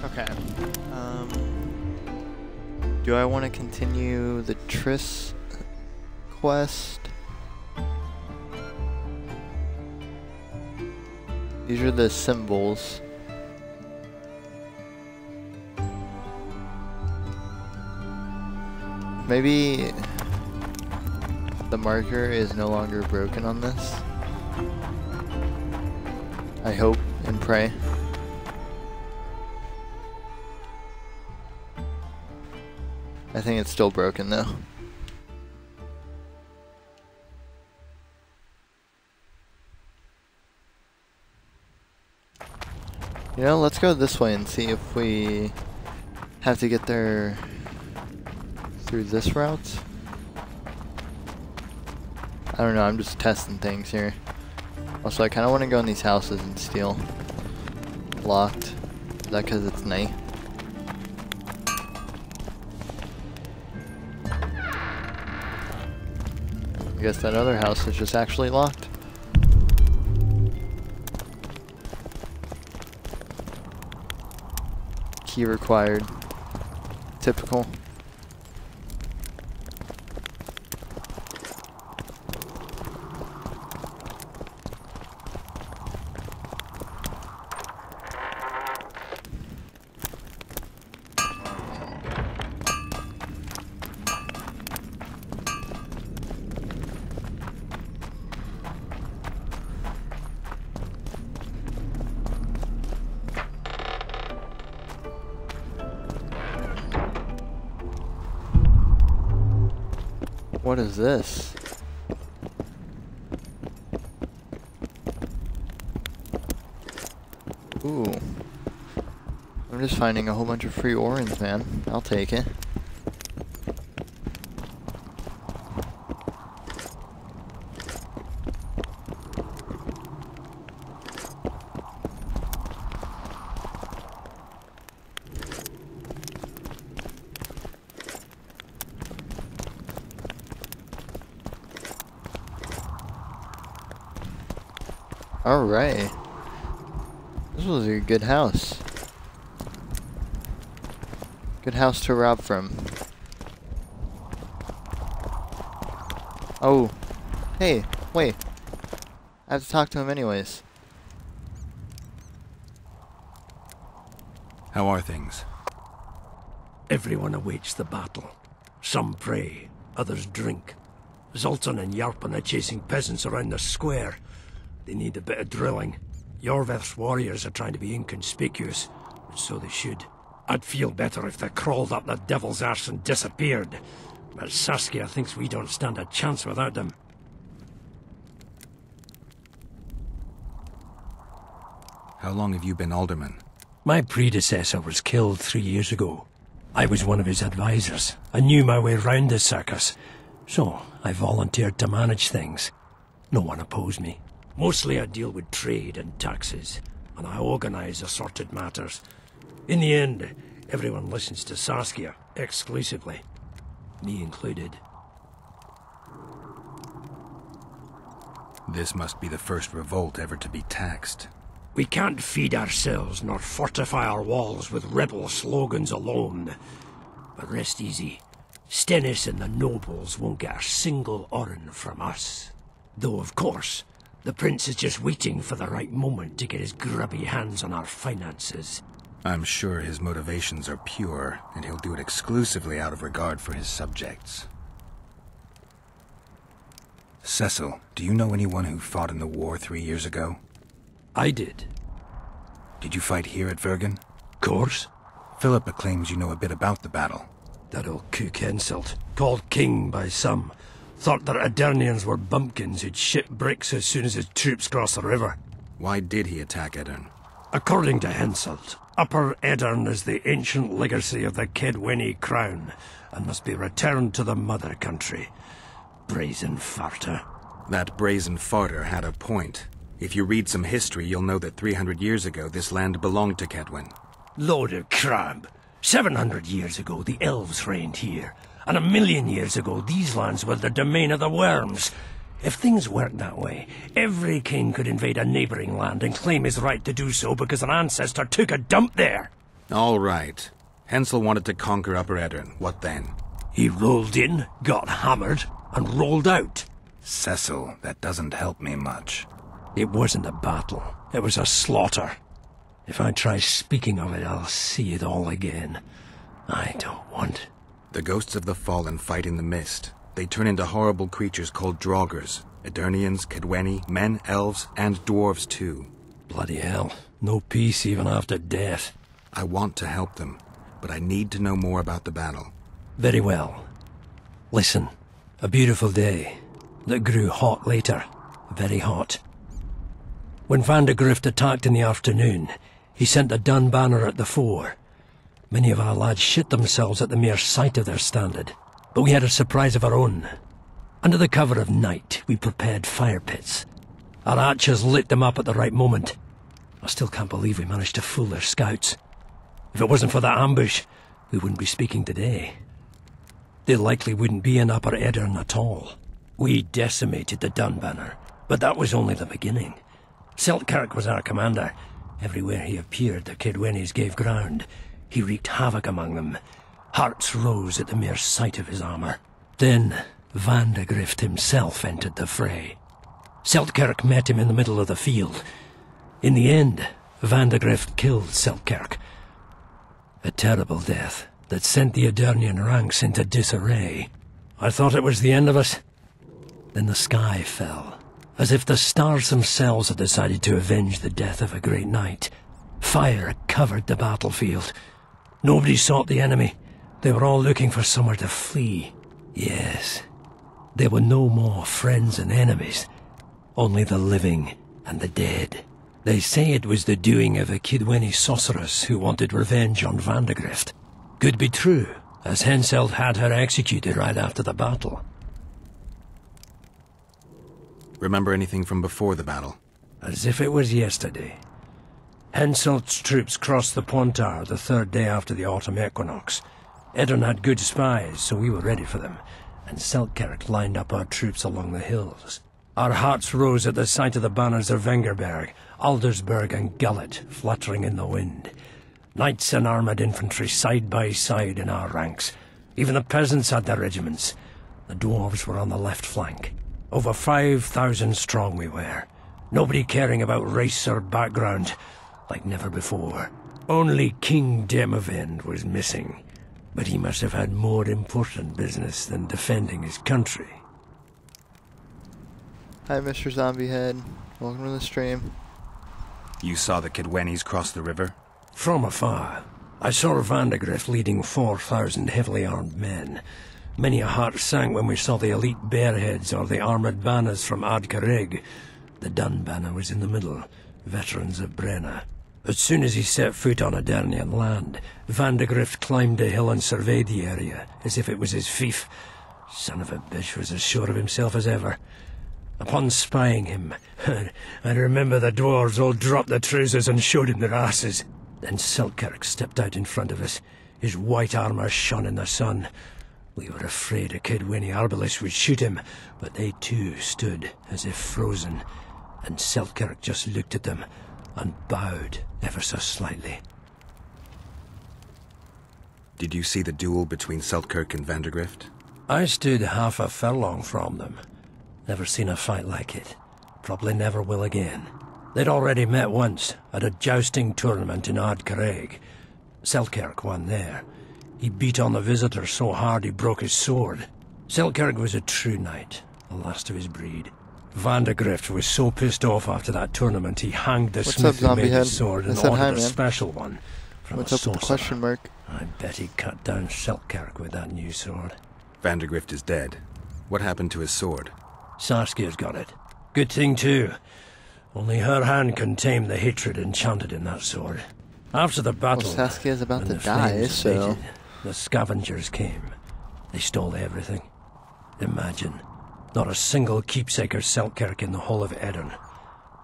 Okay. Do I want to continue the Triss quest? These are the symbols. Maybe the marker is no longer broken on this. I hope and pray. I think it's still broken though. You know, let's go this way and see if we have to get there through this route. I don't know, I'm just testing things here. Also, I kind of want to go in these houses and steal. Locked. Is that because it's night? I guess that other house is just actually locked. Key required. Typical. What is this? Ooh. I'm just finding a whole bunch of free orange, man. I'll take it. Alright. This was a good house. Good house to rob from. Oh. Hey, wait. I have to talk to him anyways. How are things? Everyone awaits the battle. Some pray, others drink. Zoltan and Yarpan are chasing peasants around the square. They need a bit of drilling. Yorveth's warriors are trying to be inconspicuous, and so they should. I'd feel better if they crawled up the devil's arse and disappeared. But Saskia thinks we don't stand a chance without them. How long have you been alderman? My predecessor was killed 3 years ago. I was one of his advisors. I knew my way round the circus, so I volunteered to manage things. No one opposed me. Mostly I deal with trade and taxes, and I organize assorted matters. In the end, everyone listens to Saskia, exclusively. Me included. This must be the first revolt ever to be taxed. We can't feed ourselves nor fortify our walls with rebel slogans alone. But rest easy. Stennis and the nobles won't get a single oren from us. Though, of course, the prince is just waiting for the right moment to get his grubby hands on our finances. I'm sure his motivations are pure, and he'll do it exclusively out of regard for his subjects. Cecil, do you know anyone who fought in the war 3 years ago? I did. Did you fight here at Vergen? Course. Philippa claims you know a bit about the battle. That old kook insult, called king by some, thought that Adernians were bumpkins who'd ship bricks as soon as his troops crossed the river. Why did he attack Edern? According to Henselt, Upper Edern is the ancient legacy of the Kedweni crown, and must be returned to the mother country. Brazen farter. That brazen farter had a point. If you read some history, you'll know that 300 years ago this land belonged to Kedwen. Load of crab. 700 years ago the elves reigned here. And 1,000,000 years ago, these lands were the domain of the worms. If things worked that way, every king could invade a neighboring land and claim his right to do so because an ancestor took a dump there. All right. Hensel wanted to conquer Upper Eddern. What then? He rolled in, got hammered, and rolled out. Cecil, that doesn't help me much. It wasn't a battle. It was a slaughter. If I try speaking of it, I'll see it all again. I don't want... The ghosts of the fallen fight in the mist. They turn into horrible creatures called Draugrs. Eternians, Kedweni, men, elves, and dwarves too. Bloody hell. No peace even after death. I want to help them, but I need to know more about the battle. Very well. Listen. A beautiful day that grew hot later. Very hot. When Vandergrift attacked in the afternoon, he sent a dun banner at the fore. Many of our lads shit themselves at the mere sight of their standard, but we had a surprise of our own. Under the cover of night, we prepared fire pits. Our archers lit them up at the right moment. I still can't believe we managed to fool their scouts. If it wasn't for that ambush, we wouldn't be speaking today. They likely wouldn't be in Upper Eddern at all. We decimated the Dunbanner, but that was only the beginning. Seltkirk was our commander. Everywhere he appeared, the Kedwenis gave ground. He wreaked havoc among them. Hearts rose at the mere sight of his armor. Then, Vandegrift himself entered the fray. Seltkirk met him in the middle of the field. In the end, Vandegrift killed Seltkirk. A terrible death that sent the Eternian ranks into disarray. I thought it was the end of us. Then the sky fell, as if the stars themselves had decided to avenge the death of a great knight. Fire covered the battlefield. Nobody sought the enemy. They were all looking for somewhere to flee. Yes, there were no more friends and enemies, only the living and the dead. They say it was the doing of a Kidweni sorceress who wanted revenge on Vandegrift. Could be true, as Henselt had her executed right after the battle. Remember anything from before the battle? As if it was yesterday. Henselt's troops crossed the Pontard the third day after the autumn equinox. Eddern had good spies, so we were ready for them, and Seltkirk lined up our troops along the hills. Our hearts rose at the sight of the banners of Vengerberg, Aldersberg and Gullet fluttering in the wind. Knights and armoured infantry side by side in our ranks. Even the peasants had their regiments. The dwarves were on the left flank. Over 5,000 strong we were. Nobody caring about race or background, like never before. Only King Demavend was missing, but he must have had more important business than defending his country. Hi, Mr. Zombie Head. Welcome to the stream. You saw the Kedwenis cross the river? From afar, I saw Vandegrift leading 4,000 heavily armed men. Many a heart sank when we saw the elite bearheads or the armoured banners from Ardcarrig. The Dun banner was in the middle, veterans of Brenna. As soon as he set foot on Eternian land, Vandegrift climbed a hill and surveyed the area, as if it was his fief. Son of a bitch was as sure of himself as ever. Upon spying him, I remember the dwarves all dropped their trousers and showed him their asses. Then Seltkirk stepped out in front of us. His white armour shone in the sun. We were afraid a Kedweni arbalist would shoot him, but they too stood as if frozen, and Seltkirk just looked at them and bowed ever so slightly. Did you see the duel between Seltkirk and Vandegrift? I stood half a furlong from them. Never seen a fight like it. Probably never will again. They'd already met once, at a jousting tournament in Ardcarrig. Seltkirk won there. He beat on the visitor so hard he broke his sword. Seltkirk was a true knight, the last of his breed. Vandegrift was so pissed off after that tournament he hanged the smith who made his sword and ordered a special one from a sorcerer. Question mark? I bet he cut down Seltkirk with that new sword. Vandegrift is dead. What happened to his sword? Saskia's got it. Good thing too. Only her hand can tame the hatred enchanted in that sword. After the battle, well, Saskia's about to the die, so... abated, the scavengers came. They stole everything. Imagine, not a single keepsake or Seltkirk in the whole of Eddern.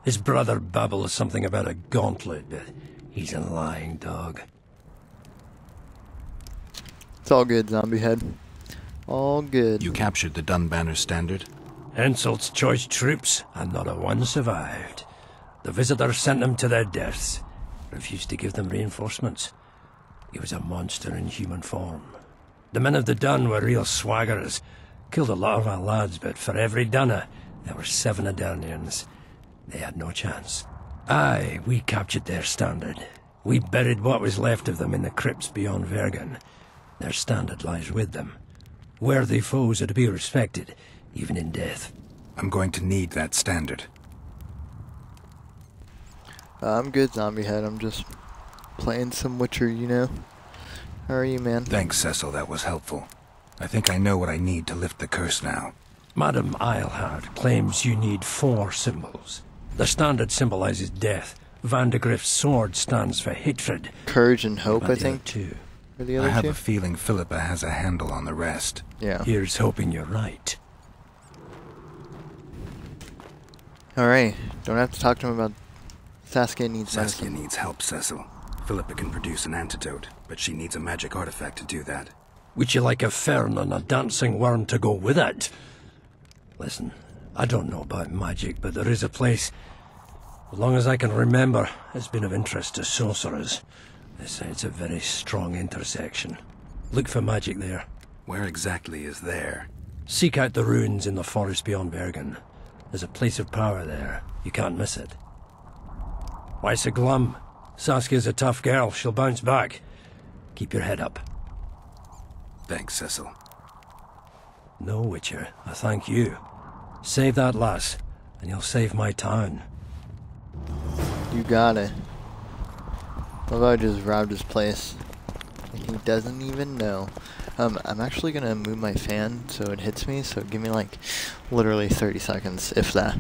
His brother babbles something about a gauntlet, but he's a lying dog. It's all good, Zombie Head. All good. You captured the Dunbanner standard? Henselt's choice troops, and not a one survived. The visitors sent them to their deaths. Refused to give them reinforcements. He was a monster in human form. The men of the Dun were real swaggerers. Killed a lot of our lads, but for every Dunner, there were 7 Adarnians. They had no chance. Aye, we captured their standard. We buried what was left of them in the crypts beyond Vergen. Their standard lies with them. Worthy foes are to be respected, even in death. I'm going to need that standard. I'm good, Zombie Head. I'm just playing some Witcher, you know. How are you, man? Thanks, Cecil. That was helpful. I think I know what I need to lift the curse now. Madame Eilhard claims you need 4 symbols. The standard symbolizes death. Vandegrift's sword stands for hatred. Courage and hope, I think. Too. Are the I other have two? a feeling Philippa has a handle on the rest. Yeah. Here's hoping you're right. Alright. Don't have to talk to him about Saskia needs Saskia medicine. needs help, Cecil. Philippa can produce an antidote, but she needs a magic artifact to do that. Would you like a fern and a dancing worm to go with it? Listen, I don't know about magic, but there is a place, as long as I can remember, has been of interest to sorcerers. They say it's a very strong intersection. Look for magic there. Where exactly is there? Seek out the ruins in the forest beyond Bergen. There's a place of power there. You can't miss it. Why so glum? Saskia's a tough girl. She'll bounce back. Keep your head up. Thanks, Cecil. No, Witcher. I thank you. Save that lass, and you'll save my town. You got it. Well, I just robbed his place. And he doesn't even know. I'm actually gonna move my fan so it hits me, so give me like literally 30 seconds, if that.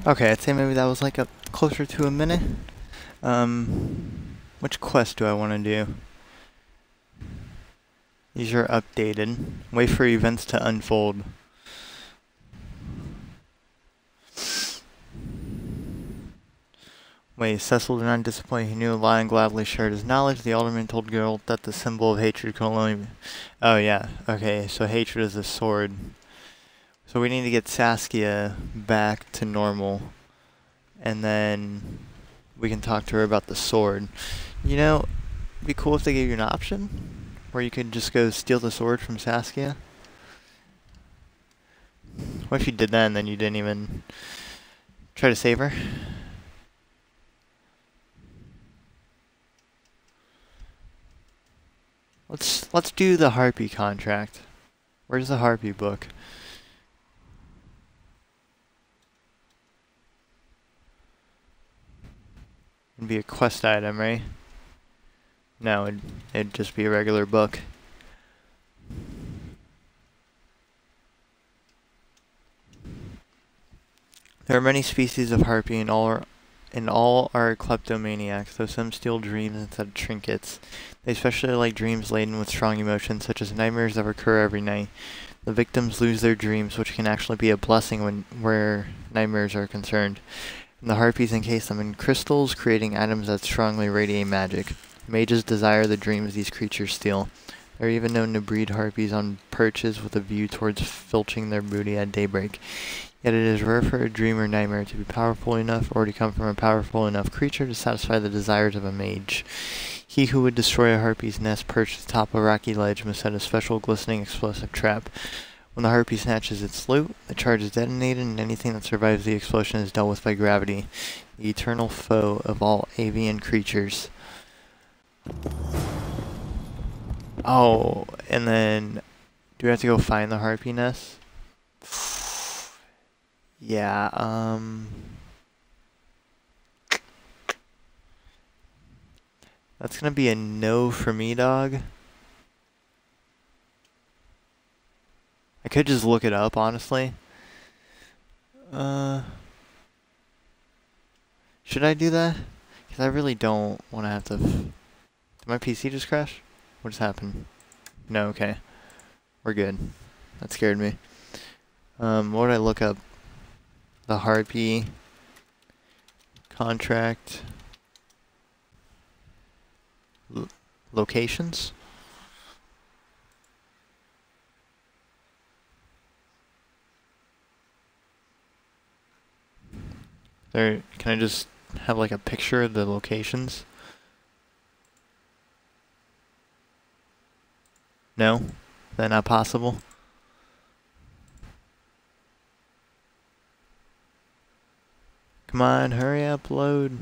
Okay, I'd say maybe that was like a closer to a minute. Which quest do I want to do? These are updated. Wait for events to unfold. Wait, Cecil did not disappoint. He knew a lie and gladly shared his knowledge. The alderman told Geralt that the symbol of hatred could only be... Oh yeah, okay, so hatred is a sword. So we need to get Saskia back to normal. And then we can talk to her about the sword. You know, it'd be cool if they gave you an option where you could just go steal the sword from Saskia. What if you did that and then you didn't even try to save her? Let's do the Harpy contract. Where's the Harpy book? It'd be a quest item, right? No, it'd just be a regular book. There are many species of harpy, and all are kleptomaniacs, though some steal dreams instead of trinkets. They especially like dreams laden with strong emotions, such as nightmares that recur every night. The victims lose their dreams, which can actually be a blessing where nightmares are concerned. And the harpies encase them in crystals, creating items that strongly radiate magic. Mages desire the dreams these creatures steal. They're even known to breed harpies on perches with a view towards filching their booty at daybreak. Yet it is rare for a dream or nightmare to be powerful enough or to come from a powerful enough creature to satisfy the desires of a mage. He who would destroy a harpy's nest perched atop a rocky ledge must set a special glistening explosive trap. When the harpy snatches its loot, the charge is detonated and anything that survives the explosion is dealt with by gravity, the eternal foe of all avian creatures. Oh, and then do we have to go find the harpy nest? Yeah, that's gonna be a no for me, dog. I could just look it up, honestly. Should I do that? Because I really don't want to have to... Did my PC just crash? What just happened? No, okay. We're good. That scared me. What would I look up? The Harpy contract locations? There, can I just have like a picture of the locations? No? Is that not possible? Come on, hurry up, load.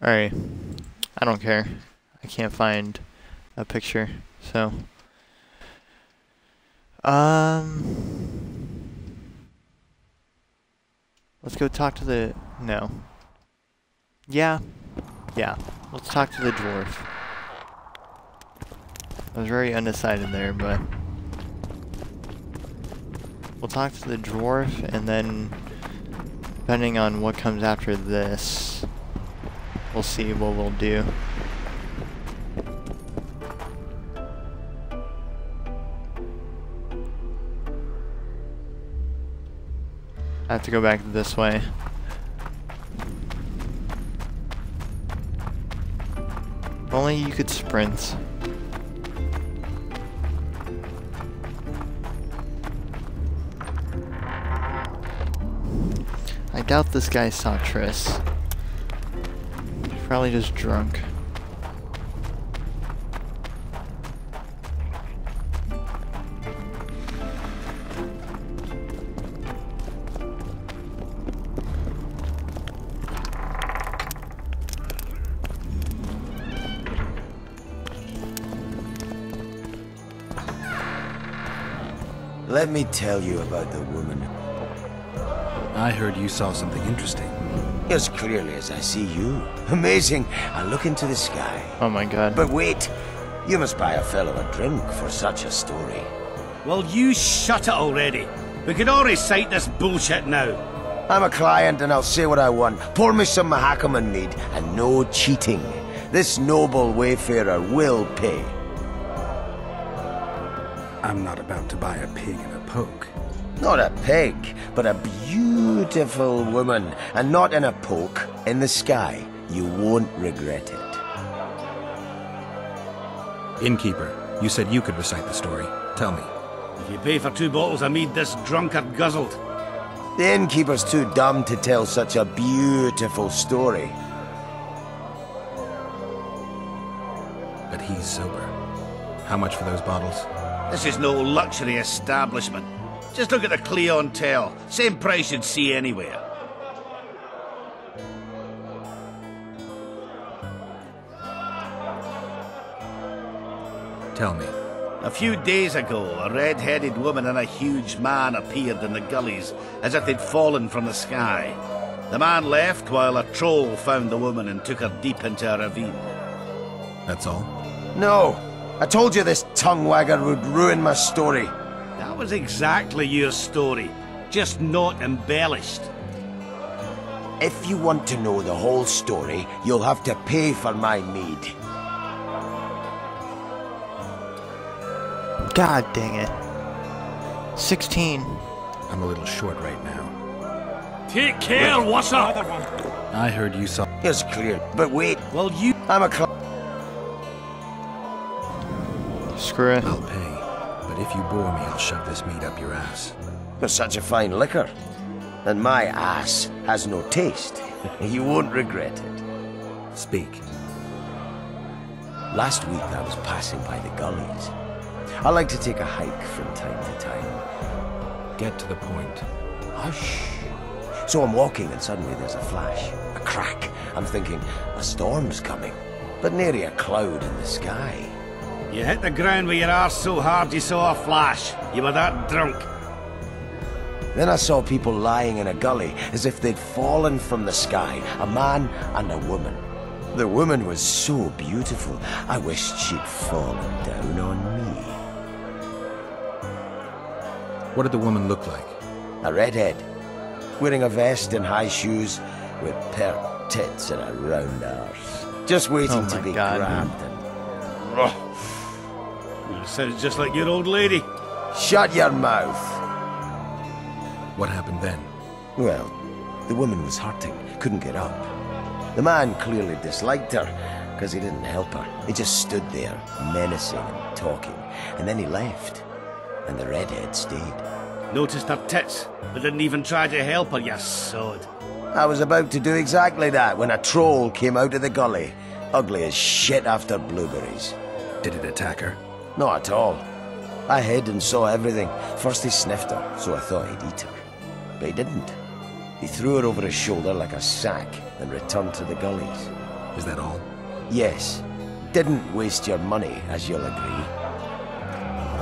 Alright. I don't care. I can't find a picture, so. Let's go talk to the... No. Yeah. Yeah. Let's talk to the dwarf. I was very undecided there, but... We'll talk to the dwarf, and then... Depending on what comes after this... We'll see what we'll do. I have to go back this way. If only you could sprint. I doubt this guy saw Triss. He's probably just drunk. Let me tell you about the woman. I heard you saw something interesting. As clearly as I see you. Amazing. I look into the sky. Oh my god. But wait, you must buy a fellow a drink for such a story. Well, you shut it already. We can all recite this bullshit now. I'm a client and I'll say what I want. Pour me some Mahakaman mead and no cheating. This noble wayfarer will pay. I'm not about to buy a pig in a poke. Not a pig, but a beautiful woman. And not in a poke, in the sky. You won't regret it. Innkeeper, you said you could recite the story. Tell me. If you pay for 2 bottles of mead, this drunkard guzzled. The innkeeper's too dumb to tell such a beautiful story. But he's sober. How much for those bottles? This is no luxury establishment. Just look at the clientele. Same price you'd see anywhere. Tell me. A few days ago, a red-headed woman and a huge man appeared in the gullies, as if they'd fallen from the sky. The man left while a troll found the woman and took her deep into a ravine. That's all? No! I told you this tongue wagger would ruin my story. That was exactly your story, just not embellished. If you want to know the whole story, you'll have to pay for my mead. God dang it. 16. I'm a little short right now. Take care, what's up? I heard you saw... It's clear, but wait. Well, you... I'm a Screw it. I'll pay. But if you bore me, I'll shove this meat up your ass. You're such a fine liquor. And my ass has no taste. You won't regret it. Speak. Last week I was passing by the gullies. I like to take a hike from time to time. Get to the point. Hush. So I'm walking and suddenly there's a flash. A crack. I'm thinking, a storm's coming. But nary a cloud in the sky. You hit the ground with your arse so hard you saw a flash. You were that drunk. Then I saw people lying in a gully as if they'd fallen from the sky. A man and a woman. The woman was so beautiful, I wished she'd fallen down on me. What did the woman look like? A redhead, wearing a vest and high shoes with pert tits and a round arse. Just waiting to be grabbed and... Sounds just like your old lady. Shut your mouth! What happened then? Well, the woman was hurting, couldn't get up. The man clearly disliked her, because he didn't help her. He just stood there, menacing and talking, and then he left. And the redhead stayed. Noticed her tits, but didn't even try to help her, you sod. I was about to do exactly that when a troll came out of the gully, ugly as shit after blueberries. Did it attack her? Not at all. I hid and saw everything. First he sniffed her, so I thought he'd eat her. But he didn't. He threw her over his shoulder like a sack and returned to the gullies. Is that all? Yes. Didn't waste your money, as you'll agree.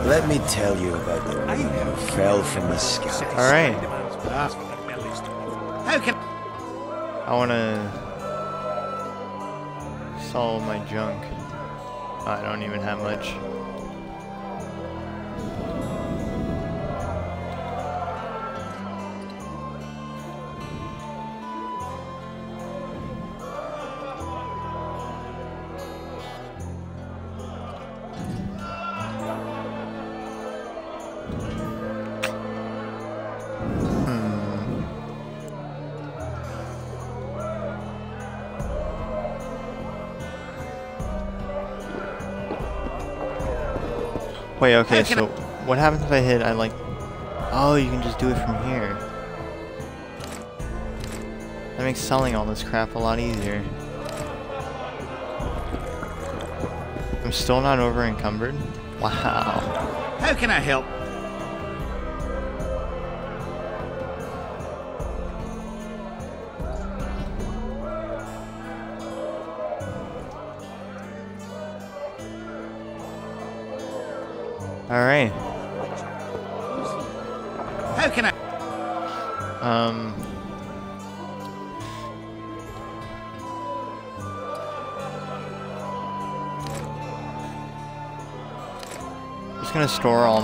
Let me tell you about the woman who fell from the sky. Alright. How can... I wanna sell my junk. I don't even have much. Wait, okay, so what happens if I hit, oh, you can just do it from here. That makes selling all this crap a lot easier. I'm still not over encumbered? Wow. How can I help? Alright. How can I... Just gonna store all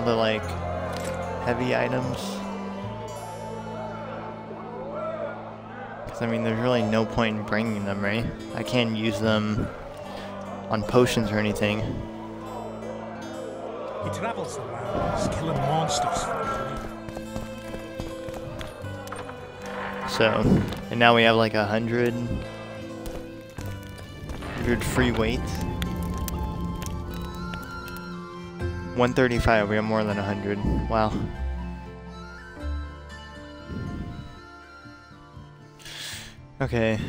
the like heavy items. Cause I mean there's really no point in bringing them, right? I can't use them on potions or anything. He travels the lands, killing monsters. So, and now we have like 100 free weight. 135, we have more than 100. Wow. Okay.